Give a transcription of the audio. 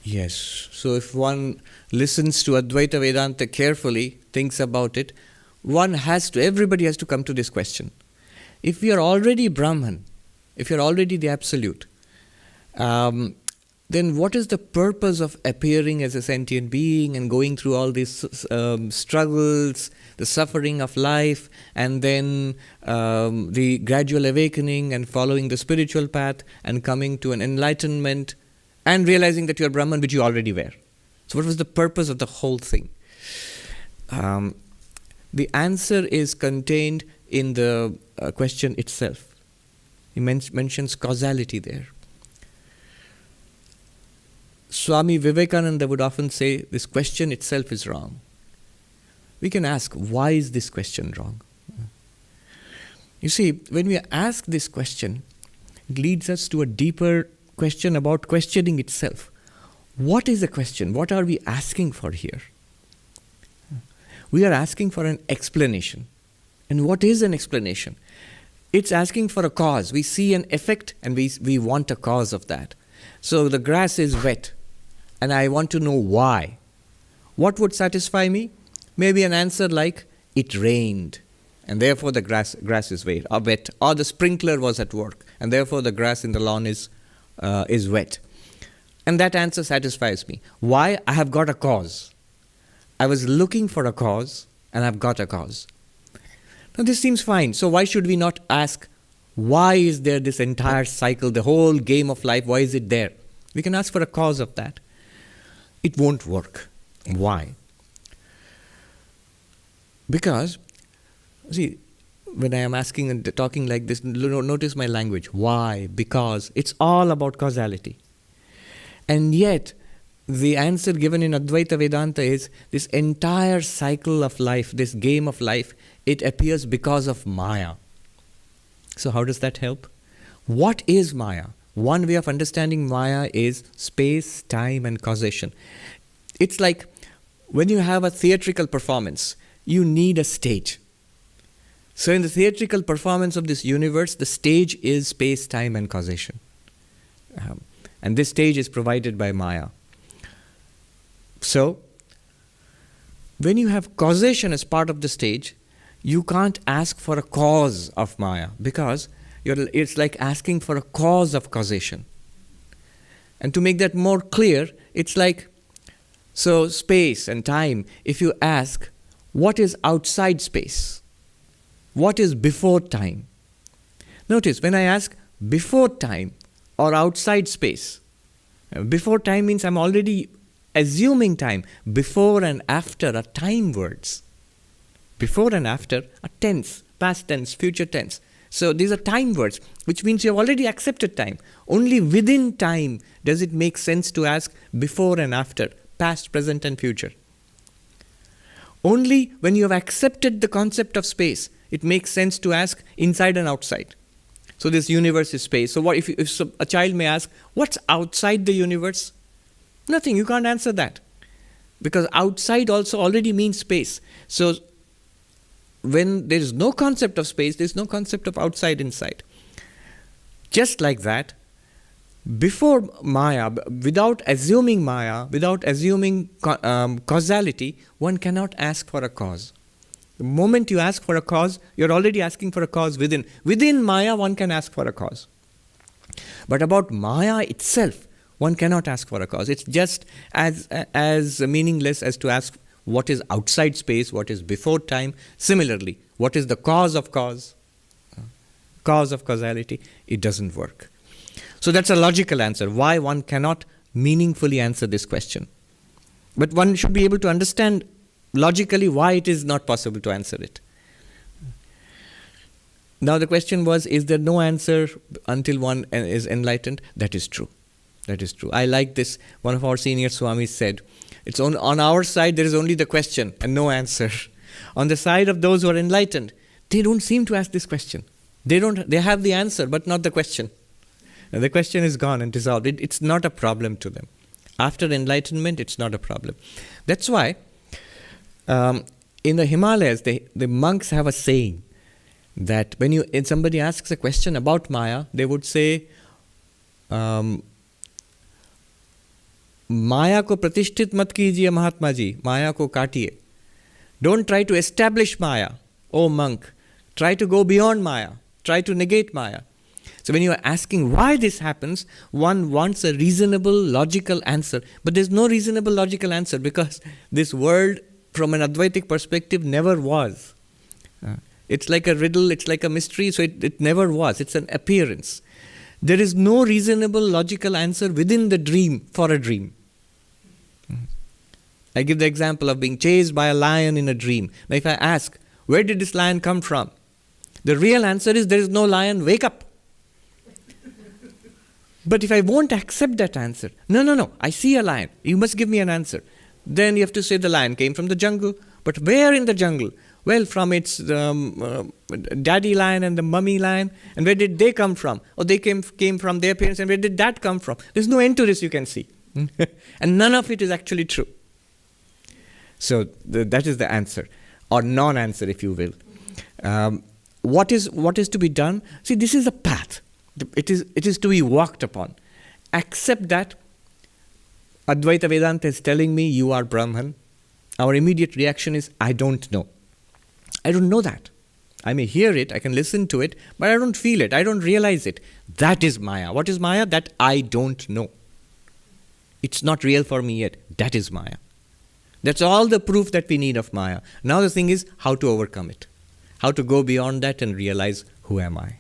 Yes. So if one listens to Advaita Vedanta carefully, thinks about it, everybody has to come to this question. If we are already Brahman, if you're already the Absolute, then what is the purpose of appearing as a sentient being and going through all these struggles, the suffering of life, and then the gradual awakening and following the spiritual path and coming to an enlightenment and realizing that you're Brahman, which you already were? So what was the purpose of the whole thing? The answer is contained in the question itself. He mentions causality there. Swami Vivekananda would often say, this question itself is wrong. We can ask, why is this question wrong? You see, when we ask this question, it leads us to a deeper question about questioning itself. What is a question? What are we asking for here? We are asking for an explanation. And what is an explanation? It's asking for a cause. We see an effect and we want a cause of that. So the grass is wet and I want to know why. What would satisfy me? Maybe an answer like, it rained and therefore the grass is wet. Or the sprinkler was at work and therefore the grass in the lawn is wet. And that answer satisfies me. Why? I have got a cause. I was looking for a cause and I've got a cause. Now this seems fine. So why should we not ask, why is there this entire cycle, the whole game of life, why is it there? We can ask for a cause of that. It won't work. Why? Because, see, when I am asking and talking like this, notice my language. Why? Because. It's all about causality. And yet, the answer given in Advaita Vedanta is this entire cycle of life, this game of life, it appears because of Maya. So how does that help? What is Maya? One way of understanding Maya is space, time, and causation. It's like when you have a theatrical performance, you need a stage. So in the theatrical performance of this universe, the stage is space, time, and causation. And this stage is provided by Maya. So, when you have causation as part of the stage, you can't ask for a cause of Maya because it's like asking for a cause of causation. And to make that more clear, it's like, so space and time, if you ask, what is outside space? What is before time? Notice, when I ask before time or outside space, before time means I'm already assuming time. Before and after are time words. Before and after are tense, past tense, future tense. So these are time words, which means you have already accepted time. Only within time does it make sense to ask before and after, past, present, and future. Only when you have accepted the concept of space, it makes sense to ask inside and outside. So this universe is space. So what if a child may ask, what's outside the universe? Nothing, you can't answer that. Because outside also already means space. So when there is no concept of space, there is no concept of outside, inside. Just like that, before Maya, without assuming causality, one cannot ask for a cause. The moment you ask for a cause, you're already asking for a cause within. Within Maya, one can ask for a cause. But about Maya itself, one cannot ask for a cause. It's just as meaningless as to ask what is outside space, what is before time. Similarly, what is the cause of cause? Cause of causality? It doesn't work. So that's a logical answer. Why one cannot meaningfully answer this question. But one should be able to understand logically why it is not possible to answer it. Now the question was, is there no answer until one is enlightened? That is true. That is true. I like this. One of our senior Swamis said, it's on our side there is only the question and no answer. On the side of those who are enlightened, they don't seem to ask this question. They have the answer but not the question. And the question is gone and dissolved. It's not a problem to them. After enlightenment, it's not a problem. That's why in the Himalayas, the monks have a saying that when somebody asks a question about Maya, they would say, माया को प्रतिष्ठित मत कीजिए महात्मा जी, माया को काटिए. Don't try to establish Maya, oh monk. Try to go beyond Maya. Try to negate Maya. So when you are asking why this happens, one wants a reasonable, logical answer. But there's no reasonable, logical answer because this world, from an Advaitic perspective, never was. It's like a riddle, it's like a mystery, so it never was. It's an appearance. There is no reasonable, logical answer within the dream for a dream. I give the example of being chased by a lion in a dream. Now if I ask, where did this lion come from? The real answer is there is no lion, wake up. But if I won't accept that answer, no, I see a lion, you must give me an answer. Then you have to say the lion came from the jungle. But where in the jungle? Well, from its daddy lion and the mummy lion. And where did they come from? Oh, they came from their parents. And where did that come from? There's no end to this, you can see. And none of it is actually true. So that is the answer, or non-answer, if you will. What is to be done? See, this is a path. It is to be walked upon. Accept that Advaita Vedanta is telling me you are Brahman. Our immediate reaction is, I don't know. I don't know that. I may hear it, I can listen to it, but I don't feel it, I don't realize it. That is Maya. What is Maya? That I don't know. It's not real for me yet. That is Maya. That's all the proof that we need of Maya. Now the thing is how to overcome it. How to go beyond that and realize, who am I?